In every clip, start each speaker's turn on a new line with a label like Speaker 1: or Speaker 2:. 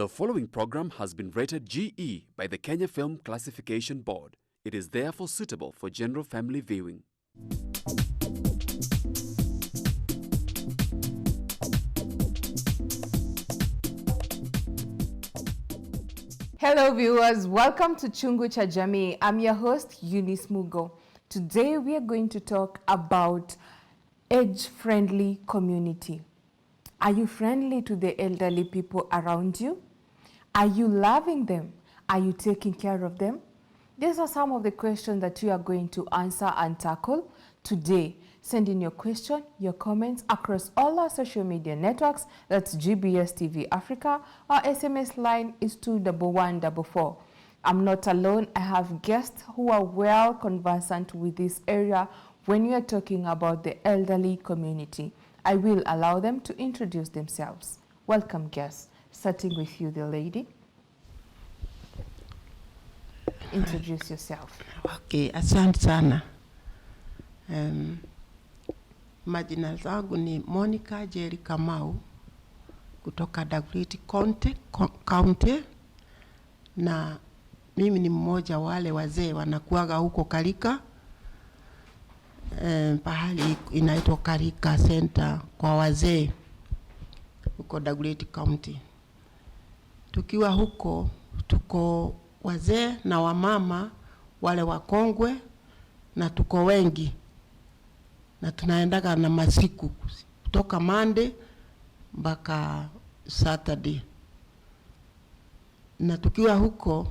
Speaker 1: The following program has been rated GE by the Kenya Film Classification Board. It is therefore suitable for general family viewing.
Speaker 2: Hello viewers, welcome to Chungu Cha Jamii. I'm your host Eunice Mugo. Today we are going to talk about age-friendly community. Are you friendly to the elderly people around you? Are you loving them? Are you taking care of them? These are some of the questions that we are going to answer and tackle today. Send in your question, your comments across all our social media networks. That's GBS TV Africa. Our SMS line is 21144. I'm not alone. I have guests who are well conversant with this area when we are talking about the elderly community. I will allow them to introduce themselves. Welcome, guests. Starting with you, the lady. Introduce yourself.
Speaker 3: Okay, asante sana. Majina zangu ni Monica Jerry Kamau kutoka Dagriti County, na mimi ni mmoja wale wazee wanakuaga huko Karika, pahali inaitwa Karika Center kwa wazee huko Dagriti County. Tukiwa huko tuko wazee na wamama wale wakongwe, na tuko wengi, na tunaendaga na masiku kutoka Monday mpaka Saturday. Na tukiwa huko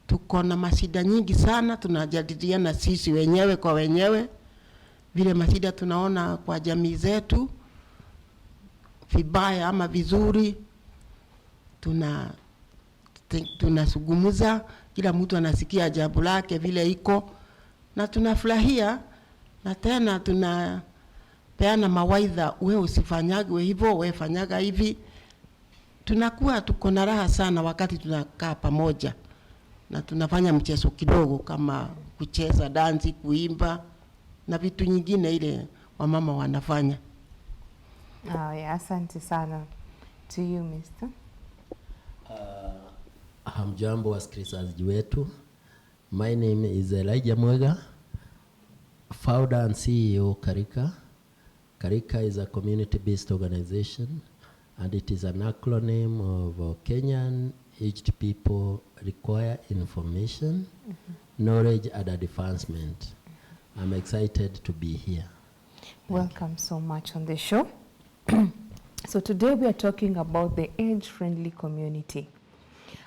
Speaker 3: tuko na masida nyingi sana, tunajadiliana sisi wenyewe kwa wenyewe vile masida tunaona kwa jamii zetu vibaya ama vizuri. Tunasugumuza, kila mtu anasikia jambo lake vile iko, na tunafurahia, na tena tunapeana mawaidha, wewe usifanyage hivyo, wewe fanyaga hivi. Tunakuwa tuko na raha sana wakati tunakaa pamoja, na tunafanya mchezo kidogo kama kucheza dansi, kuimba na vitu nyingine ile wamama wanafanya.
Speaker 2: Asante sana. To you, Mr.
Speaker 4: Hamjambo wasikilizaji wetu. My name is Elijah Mwega, founder and CEO Karika. Karika is a community-based organization, and it is an acronym of Kenyan aged people require information, knowledge and advancement. I'm excited to be here.
Speaker 2: Welcome so much on the show. So today we are talking about the age-friendly community.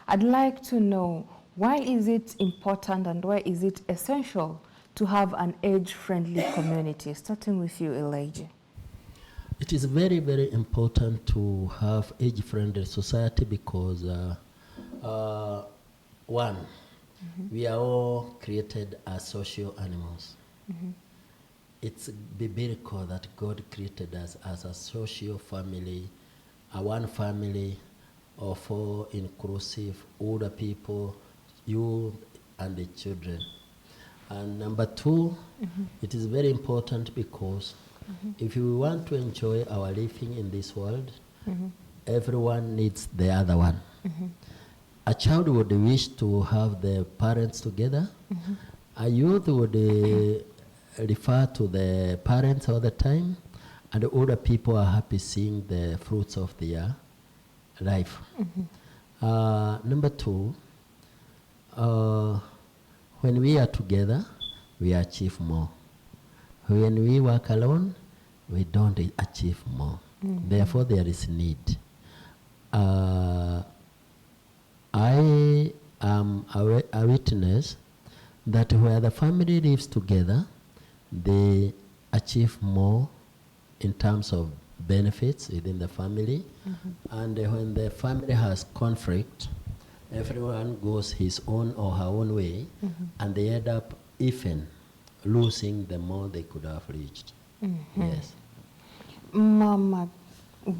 Speaker 2: I'd like to know, why is it important and why is it essential to have an age-friendly community? Starting with you, Elijah.
Speaker 4: It is very, very important to have age-friendly society because one, we are all created as social animals. It's biblical that God created us as a social family, a one family of all inclusive, older people, youth, and the children. And number two, it is very important because if we want to enjoy our living in this world, everyone needs the other one. A child would wish to have their parents together. A youth would refer to the parents all the time, and the older people are happy seeing the fruits of their life. Number two, when we are together, we achieve more. When we work alone, we don't achieve more. Therefore, there is need. I am a witness that where the family lives together, they achieve more in terms of benefits within the family. And when the family has conflict, everyone goes his own or her own way, and they end up even losing the more they could have reached. Yes.
Speaker 2: Mama,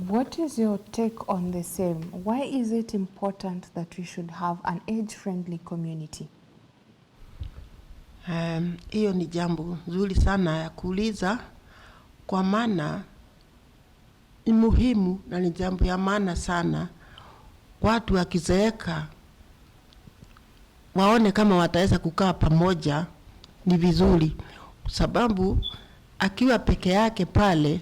Speaker 2: what is your take on the same? Why is it important that we should have an age-friendly community?
Speaker 3: Hiyo ni jambo nzuri sana ya kuuliza, kwa maana ni muhimu na ni jambo ya maana sana watu wakizeeka waone kama wataweza kukaa pamoja ni vizuri, sababu akiwa peke yake pale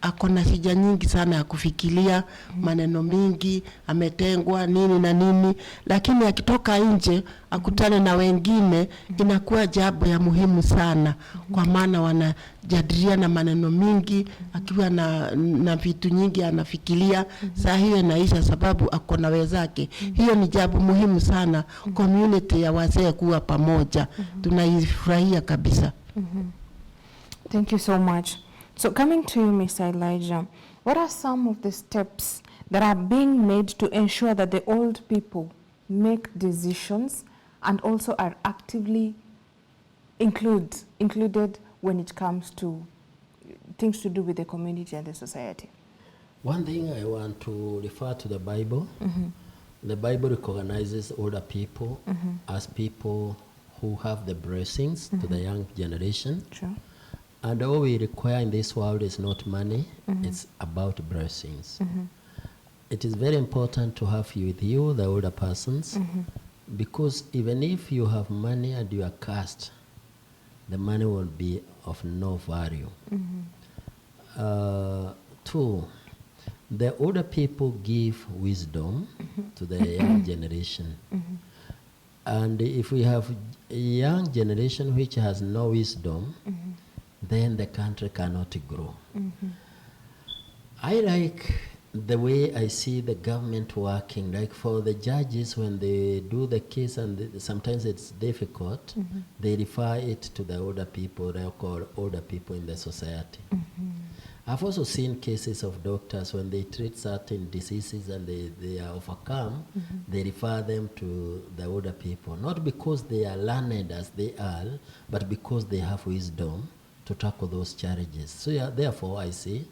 Speaker 3: akona shida nyingi sana ya kufikiria, maneno mingi, ametengwa nini na nini, lakini akitoka nje akutane na wengine inakuwa jambo ya muhimu sana, kwa maana wanajadiliana maneno mingi, akiwa na vitu nyingi anafikiria, saa hiyo inaisha sababu akona wenzake. Hiyo ni jambo muhimu sana, community ya wazee kuwa pamoja, tunaifurahia kabisa.
Speaker 2: Thank you so much. So coming to you, Mr. Elijah, what are some of the steps that are being made to ensure that the old people make decisions and also are actively included when it comes to things to do with the community and the society?
Speaker 4: One thing I want to refer to the Bible. The Bible recognizes older people as people who have the blessings to the young generation.
Speaker 2: Sure.
Speaker 4: And all we require in this world is not money, it's about blessings. It is very important to have with you, the older persons, because even if you have money and you are cursed, the money will be of no value. 2, the older people give wisdom to the young generation. And if we have a young generation which has no wisdom, then the country cannot grow. I like the way I see the government working, like for the judges when they do the case and sometimes it's difficult, they refer it to the older people, they call older people in the society. I've also seen cases of doctors when they treat certain diseases and they are overcome, they refer them to the older people, not because they are learned as they are, but because they have wisdom to tackle those challenges. So yeah, therefore I say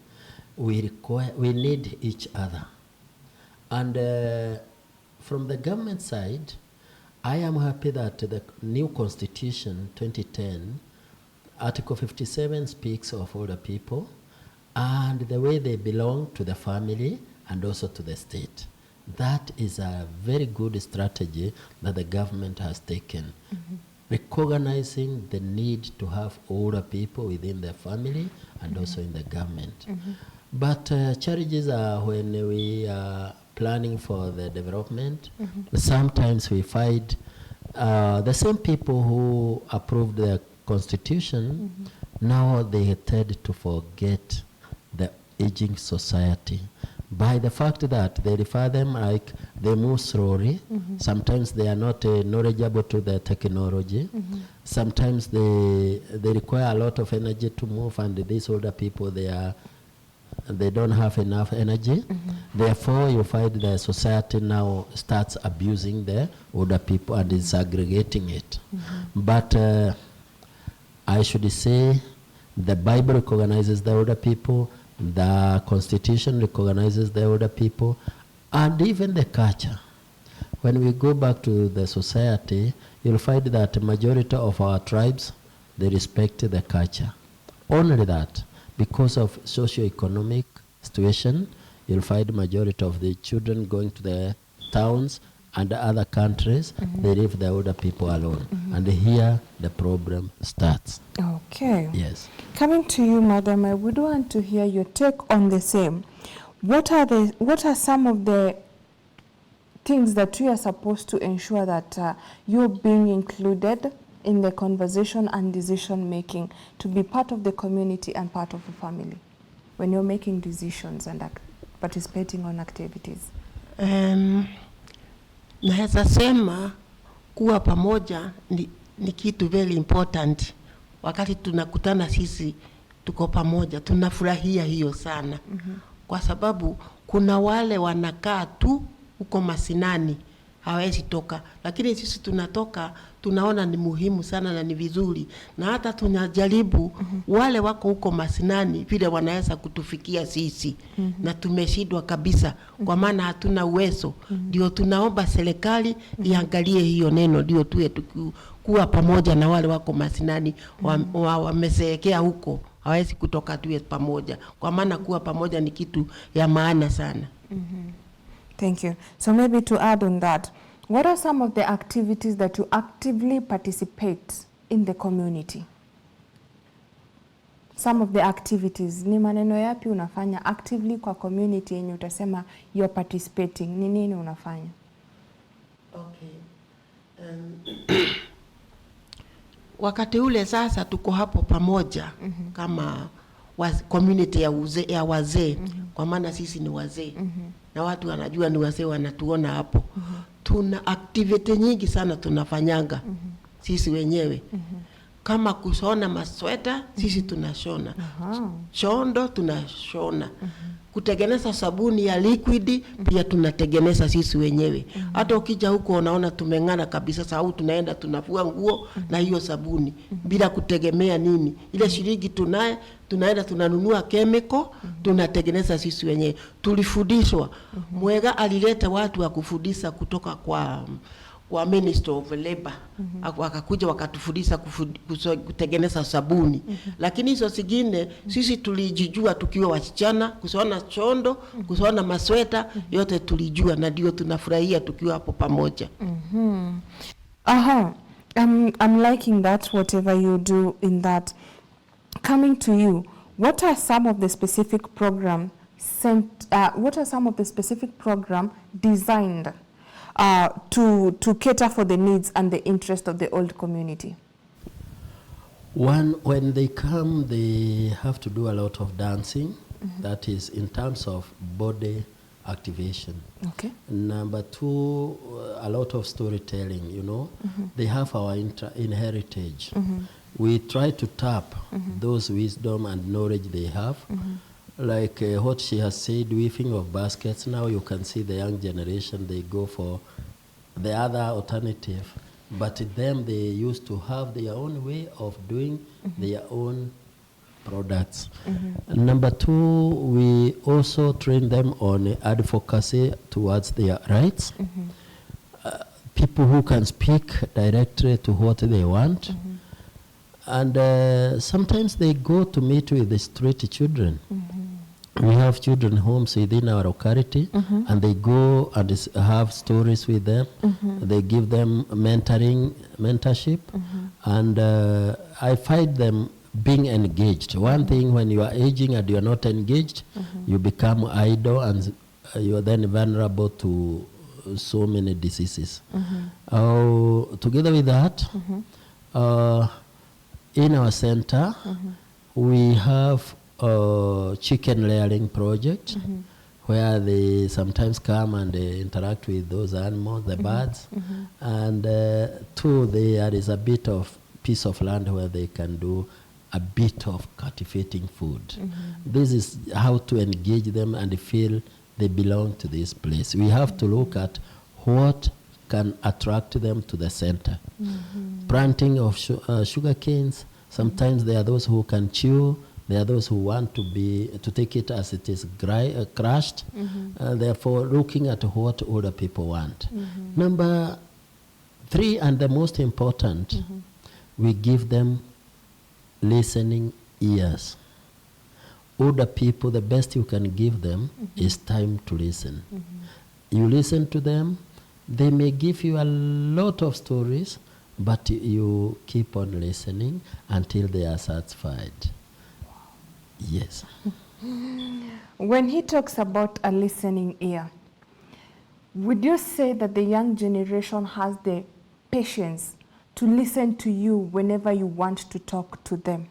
Speaker 4: we need each other. And from the government side, I am happy that the new constitution 2010, Article 57 speaks of older people and the way they belong to the family and also to the state. That is a very good strategy that the government has taken. Recognizing the need to have older people within the family and also in the government. But challenges are when we are planning for the development, sometimes we find the same people who approved the constitution, now they tend to forget the aging society by the fact that they refer them like they move slowly. Sometimes they are not knowledgeable to the technology. Sometimes they require a lot of energy to move, and these older people, they don't have enough energy. Therefore, you find the society now starts abusing the older people and is aggregating it. But I should say the Bible recognizes the older people, the Constitution recognizes the older people, and even the culture. When we go back to the society, you'll find that the majority of our tribes, they respect the culture. Only that, because of socio-economic situation, you'll find majority of the children going to the towns and other countries, they leave the older people alone. And here the problem starts.
Speaker 2: Okay.
Speaker 4: Yes.
Speaker 2: Coming to you, madam, I would want to hear your take on the same. What are some of the things that you are supposed to ensure that you're being included in the conversation and decision making to be part of the community and part of the family when you're making decisions and participating on activities?
Speaker 3: Naweza sema kuwa pamoja ni kitu very important. Wakati tunakutana sisi tuko pamoja, tunafurahia hiyo sana. Kwa sababu kuna wale wanakaa tu huko masinani, hawezi toka. Lakini sisi tunatoka, tunaona ni muhimu sana na ni vizuri. Na hata tunajaribu wale wako huko masinani vile wanaweza kutufikia sisi. Na tumeshindwa kabisa kwa maana hatuna uwezo. Ndio tunaomba serikali iangalie hiyo neno, ndio tuwe kuwa pamoja na wale wako masinani wamezeekea huko, hawezi kutoka tuwe pamoja. Kwa maana kuwa pamoja ni kitu ya maana sana.
Speaker 2: Thank you. So maybe to add on that, what are some of the activities that you actively participate in the community? Some of the activities, ni maneno yapi unafanya actively kwa community yenye utasema you're participating? Ni nini unafanya?
Speaker 3: Okay. Wakati ule sasa tuko hapo pamoja kama community ya wazee, kwa maana sisi ni wazee na watu wanajua ni wazee, wanatuona hapo. Tuna activity nyingi sana tunafanyanga sisi wenyewe. Kama kushona masweta, sisi tunashona. Shondo tunashona. Kutengeneza sabuni ya liquid pia tunatengeneza sisi wenyewe. Hata ukija huko unaona tumeng'ana kabisa, sababu tunaenda tunafua nguo na hiyo sabuni bila kutegemea nini. Ile shilingi tunaenda tunanunua chemical, tunatengeneza sisi wenyewe. Tulifundishwa. Mwega alileta watu wa kufundisha kutoka kwa Minister of Labor. Wakakuja wakatufundisha kutengeneza sabuni. Lakini hizo zingine sisi tulijijua tukiwa wasichana, kushona chondo, kushona masweta, yote tulijua, na ndio tunafurahia tukiwa hapo pamoja.
Speaker 2: I'm liking that, whatever you do in that. Coming to you, what are some of the specific program designed to cater for the needs and the interest of the old community?
Speaker 4: One, when they come, they have to do a lot of dancing. That is in terms of body activation.
Speaker 2: Okay.
Speaker 4: Number two, a lot of storytelling, you know. They have our heritage. We try to tap those wisdom and knowledge they have. Like what she has said, weaving of baskets. Now you can see the young generation, they go for the other alternative. But them, they used to have their own way of doing their own products. Number two, we also train them on advocacy towards their rights. People who can speak directly to what they want. And sometimes they go to meet with the street children. We have children homes within our locality, and they go and have stories with them. They give them mentorship, and I find them being engaged. One thing, when you are aging and you are not engaged, you become idle, and you are then vulnerable to so many diseases. Together with that, in our center, we have chicken layering project, where they sometimes come and interact with those animals, the birds, and two, there is a bit of piece of land where they can do a bit of cultivating food. This is how to engage them and feel they belong to this place. We have to look at what can attract them to the center. Planting of sugar canes. Sometimes there are those who can chew. There are those who want to take it as it is crushed. Therefore, looking at what older people want. Number three, and the most important, we give them listening ears. Older people, the best you can give them is time to listen. You listen to them. They may give you a lot of stories, but you keep on listening until they are satisfied. Yes.
Speaker 2: When he talks about a listening ear, would you say that the young generation has the patience to listen to you whenever you want to talk to them?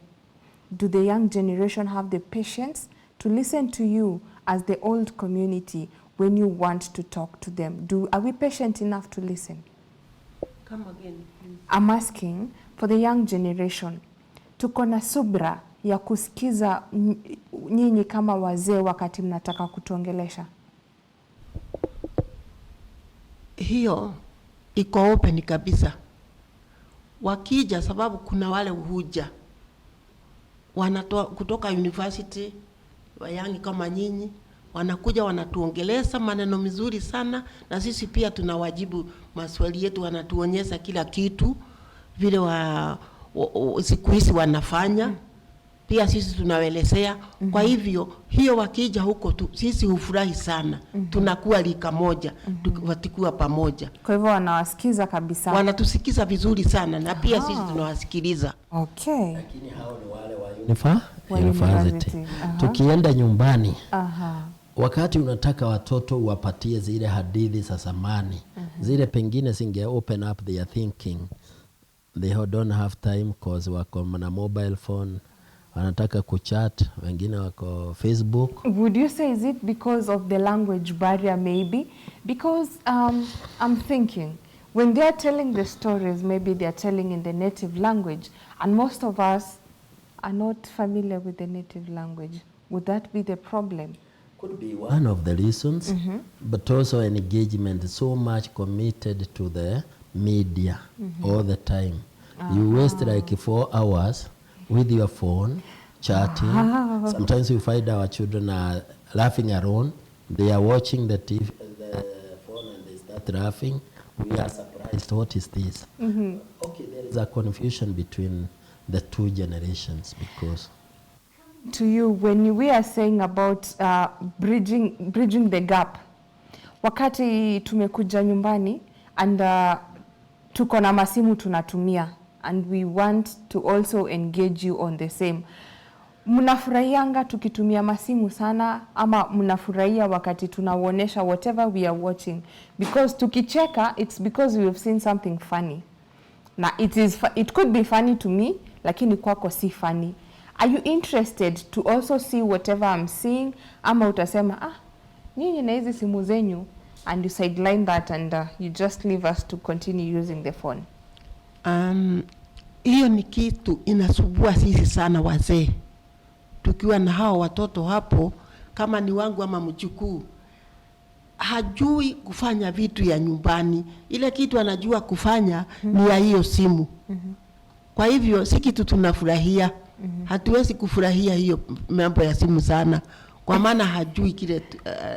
Speaker 2: Do the young generation have the patience to listen to you as the old community when you want to talk to them? Are we patient enough to listen?
Speaker 3: Come again, please.
Speaker 2: I'm asking for the young generation. Tuko na subra ya kusikiza nyinyi kama wazee wakati mnataka kutuongelesha?
Speaker 3: Hiyo iko open kabisa. Wakija, sababu kuna wale huja kutoka university, wayangi kama nyinyi, wanakuja wanatuongeleza maneno mizuri sana, na sisi pia tunawajibu maswali yetu, wanatuonyesha kila kitu vile siku hizi wanafanya. pia sisi tunawaelezea. Kwa hivyo hiyo wakija huko sisi hufurahi sana. Tunakuwa lika moja, tukikuwa pamoja.
Speaker 2: Kwa hivyo wanawasikiza kabisa.
Speaker 3: Wanatusikiza vizuri sana na pia sisi tunawasikiliza.
Speaker 2: Okay.
Speaker 4: Lakini hao ni wale wa university. Tukienda nyumbani. Wakati unataka watoto uwapatie zile hadithi za zamani, zile pengine singe open up their thinking. They don't have time cause wako na mobile phone, wanataka kuchat, wengine wako Facebook.
Speaker 2: Would you say is it because of the language barrier maybe? Because I'm thinking when they are telling the stories, maybe they are telling in the native language, and most of us are not familiar with the native language. Would that be the problem?
Speaker 4: Could be one of the reasons, but also engagement, so much committed to the media all the time. You waste like 4 hours with your phone, chatting. Sometimes you find our children are laughing around. They are watching the TV, the phone, and they start laughing. We are surprised, what is this? Okay, there is a confusion between the two generations because...
Speaker 2: To you, when we are saying about bridging the gap, wakati tumekuja nyumbani and tuko na masimu tunatumia and we want to also engage you on the same. Mnafurahianga tukitumia masimu sana ama mnafurahia wakati tunawaonesha whatever we are watching? Because tukicheka, it's because we have seen something funny. Na it could be funny to me, lakini kwako si funny. Are you interested to also see whatever I'm seeing? Ama utasema, nyinyi na hizi simu zenyu, and you sideline that and you just leave us to continue using the phone?
Speaker 3: Hiyo ni kitu inasubua sisi sana wazee. Tukiwa na hao watoto hapo, kama ni wangu ama mjukuu, hajui kufanya vitu ya nyumbani. Ile kitu anajua kufanya ni ya hiyo simu. Kwa hivyo si kitu tunafurahia. Hatuwezi kufurahia hiyo mambo ya simu sana kwa maana hajui kile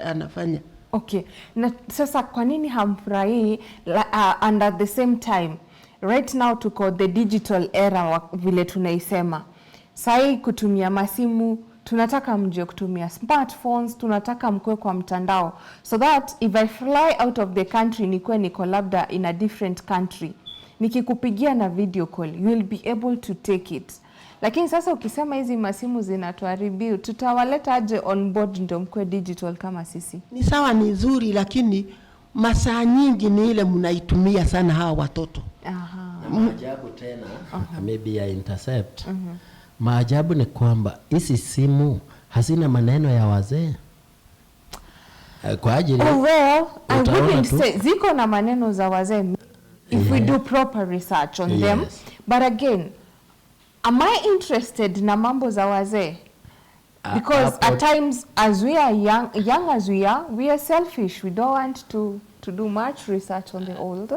Speaker 3: anafanya.
Speaker 2: Okay. Na sasa kwa nini hamfurahii and at the same time right now tuko the digital era vile tunaisema. Sai kutumia masimu, tunataka mjue kutumia smartphones, tunataka mkue kwa mtandao so that if I fly out of the country niko labda in a different country, nikikupigia na video call you will be able to take it. Lakini sasa ukisema hizi masimu zinatuharibia, tutawaleta aje on board ndio mkwe digital kama sisi?
Speaker 3: Ni sawa, ni nzuri, lakini masaa nyingi ni ile mnaitumia sana hawa watoto.
Speaker 4: Maajabu tena, maybe ya intercept. Maajabu ni kwamba hizi simu hazina maneno ya wazee. Kwa ajili
Speaker 2: well, I wouldn't say ziko na maneno za wazee if we do proper research on them. But again, am I interested na mambo za wazee? Because at times, as we are young as we are selfish. We don't want to do much research on the old.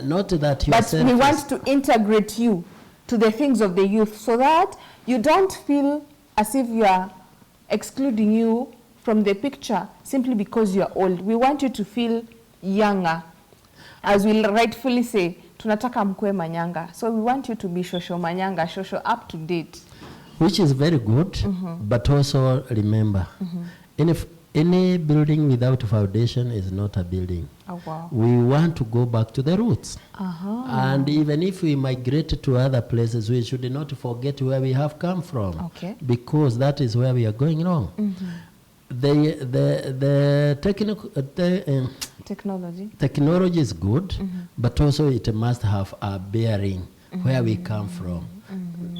Speaker 4: Not that you are selfish.
Speaker 2: But we want to integrate you to the things of the youth so that you don't feel as if you are excluding you from the picture simply because you are old. We want you to feel younger. As we rightfully say, tunataka mkwe manyanga. So we want you to be shosho manyanga, shosho up to date.
Speaker 4: Which is very good, but also remember, any building without foundation is not a building.
Speaker 2: Oh, wow.
Speaker 4: We want to go back to the roots. And even if we migrate to other places, we should not forget where we have come from.
Speaker 2: Okay.
Speaker 4: Because that is where we are going wrong. The technology is good, but also it must have a bearing where we come from.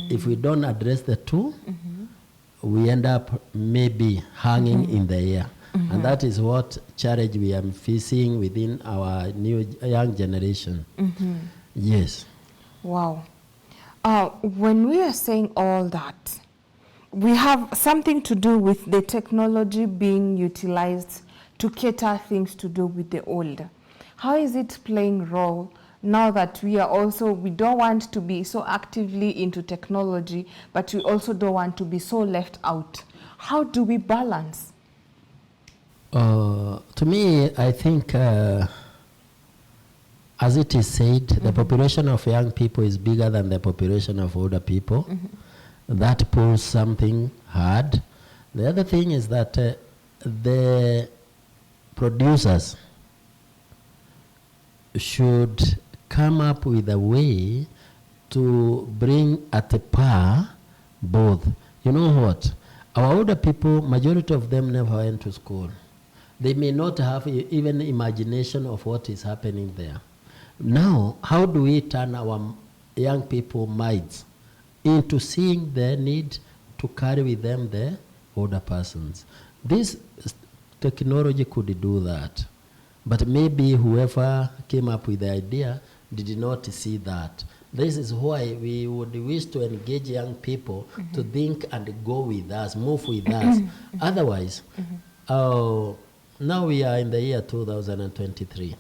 Speaker 4: If we don't address the two, we end up maybe hanging in the air. And that is what challenge we are facing within our new young generation. Yes.
Speaker 2: Wow. When we are saying all that, we have something to do with the technology being utilized to cater things to do with the old. How is it playing role now that we don't want to be so actively into technology, but we also don't want to be so left out? How do we balance?
Speaker 4: To me, I think, as it is said, the population of young people is bigger than the population of older people. that pulls something hard. The other thing is that the producers should come up with a way to bring at a par both. You know what? Our older people, majority of them never went to school. They may not have even imagination of what is happening there. Now, how do we turn our young people minds into seeing the need to carry with them the older persons? This technology could do that. But maybe whoever came up with the idea did not see that. This is why we would wish to engage young people to think and go with us, move with us. Otherwise, now we are in the year 2023.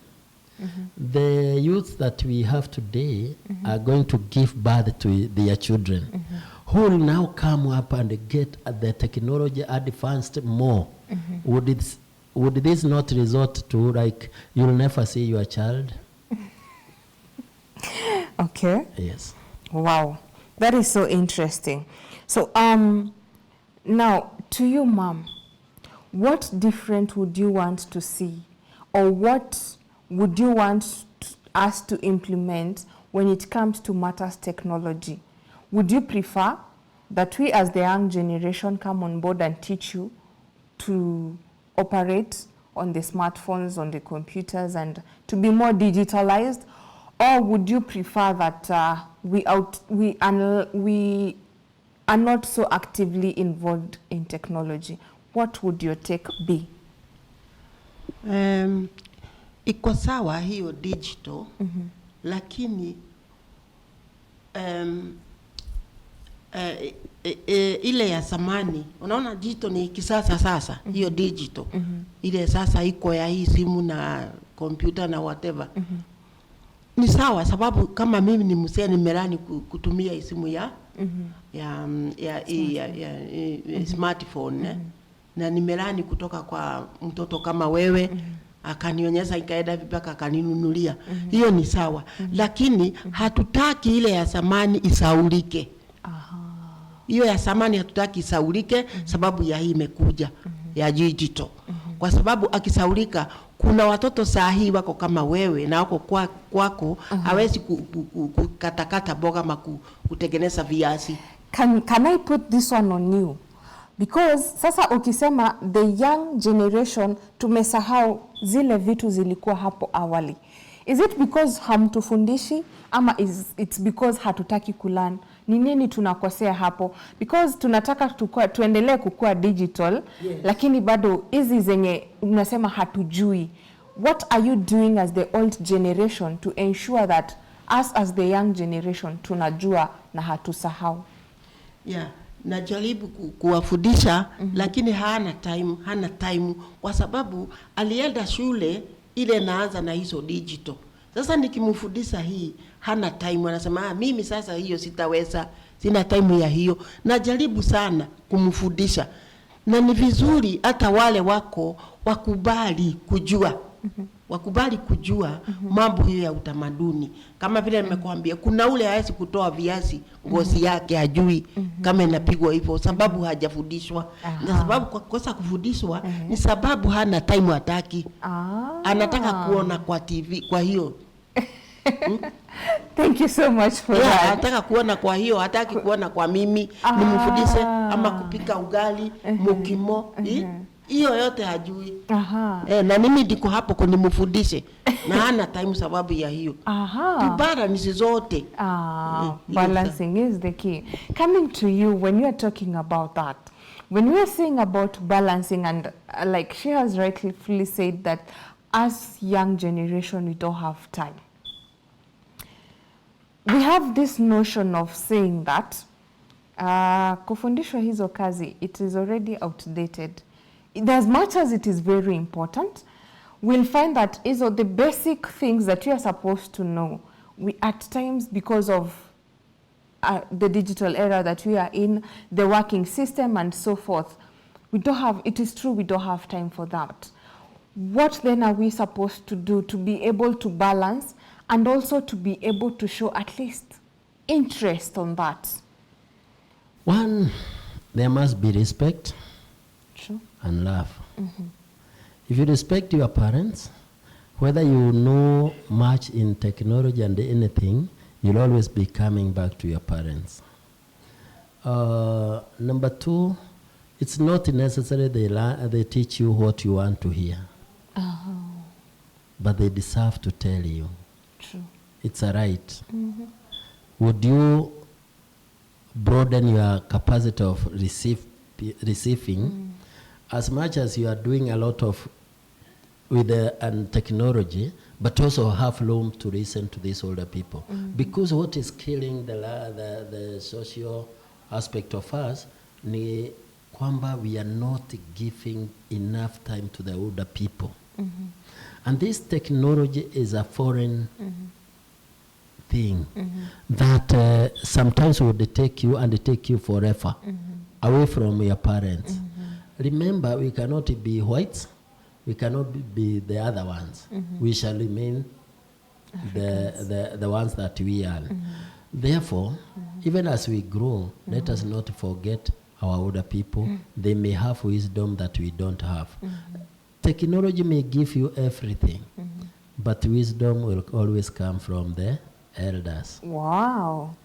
Speaker 4: The youth that we have today are going to give birth to their children, who will now come up and get the technology advanced more. Would this not resort to, like, you'll never see your child?
Speaker 2: Okay.
Speaker 4: Yes.
Speaker 2: Wow, that is so interesting. So now to you, Mom, what different would you want to see, or what would you want us to implement when it comes to matters technology? Would you prefer that we as the young generation come on board and teach you to operate on the smartphones, on the computers, and to be more digitalized? Or would you prefer that we are not so actively involved in technology? What would your take be?
Speaker 3: Iko sawa hiyo digital, lakini ile ya zamani, unaona digital ni kisasa sasa, hiyo digital. Ile sasa iko ya hii simu na computer na whatever. Ni sawa, sababu kama mimi ni mzee nimelani kutumia simu ya smartphone, na nimelani kutoka kwa mtoto kama wewe, akanionyesha ikaenda vipaka akaninunulia. Hiyo ni sawa, lakini hatutaki ile ya zamani isaulike. Hiyo ya zamani hatutaki isaulike sababu ya hii imekuja ya digital. Kwa sababu akisaulika, kuna watoto saa hii wako kama wewe na wako kwako, hawezi kukatakata boga ama kutengeneza viazi.
Speaker 2: Can I put this one on you? Because sasa ukisema the young generation tumesahau zile vitu zilikuwa hapo awali. Is it because hamtufundishi ama it's because hatutaki kulearn? Ni nini tunakosea hapo? Because tunataka tuendelee kukua digital, yes, lakini bado hizi zenye unasema hatujui. What are you doing as the old generation to ensure that us as the young generation tunajua na hatusahau?
Speaker 3: Yeah, najaribu kuwafundisha, lakini hana time kwa sababu alienda shule ile naanza na hizo digital. Sasa nikimfundisha hii hana time, anasema mimi sasa hiyo sitaweza, sina time ya hiyo. Najaribu sana kumfundisha, na ni vizuri hata wale wako wakubali kujua. Wakubali kujua mambo hiyo ya utamaduni. Kama vile nimekuambia, kuna ule hawezi kutoa viazi, ngozi yake hajui kama inapigwa hivyo sababu hajafundishwa. Na sababu kwa kosa kufundishwa ni sababu hana time, hataki. Anataka kuona kwa TV, kwa hiyo.
Speaker 2: Thank you so much for that.
Speaker 3: Anataka kuona kwa hiyo, hataki kuona kwa mimi nimfundishe ama kupika ugali, mukimo. Hiyo yote hajui. Na mimi ndiko hapo kunimfundishe na hana time sababu ya hiyo. Balance zote.
Speaker 2: Balancing is the key. Coming to you, when you are talking about that, when we are saying about balancing, and like she has rightfully said that as young generation we don't have time. We have this notion of saying that kufundishwa hizo kazi, it is already outdated. As much as it is very important, we'll find that is the basic things that you are supposed to know. We at times, because of the digital era that we are in, the working system and so forth, we don't have, it is true, we don't have time for that. What then are we supposed to do to be able to balance and also to be able to show at least interest on that?
Speaker 4: One, there must be respect
Speaker 2: True.
Speaker 4: and love. If you respect your parents, whether you know much in technology and anything, you'll always be coming back to your parents. Number two, it's not necessary they teach you what you want to hear, but they deserve to tell you.
Speaker 2: True.
Speaker 4: It's a right. Would you broaden your capacity of receiving as much as you are doing a lot of with and technology, but also have room to listen to these older people? Because what is killing the social aspect of us ni kwamba we are not giving enough time to the older people. And this technology is a foreign thing that sometimes would take you forever away from your parents. Remember, we cannot be whites, we cannot be the other ones. We shall remain the ones that we are. Therefore, even as we grow, let us not forget our older people. They may have wisdom that we don't have. Technology may give you everything, but wisdom will always come from the elders.
Speaker 2: Wow.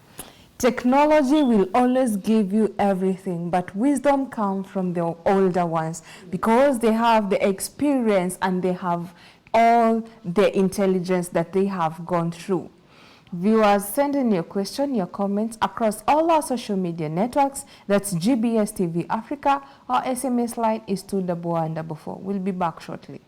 Speaker 2: Technology will always give you everything, but wisdom comes from the older ones because they have the experience and they have all the intelligence that they have gone through. Viewers, send in your question, your comments across all our social media networks. That's GBS TV Africa. Our SMS line is 21144. We'll be back shortly.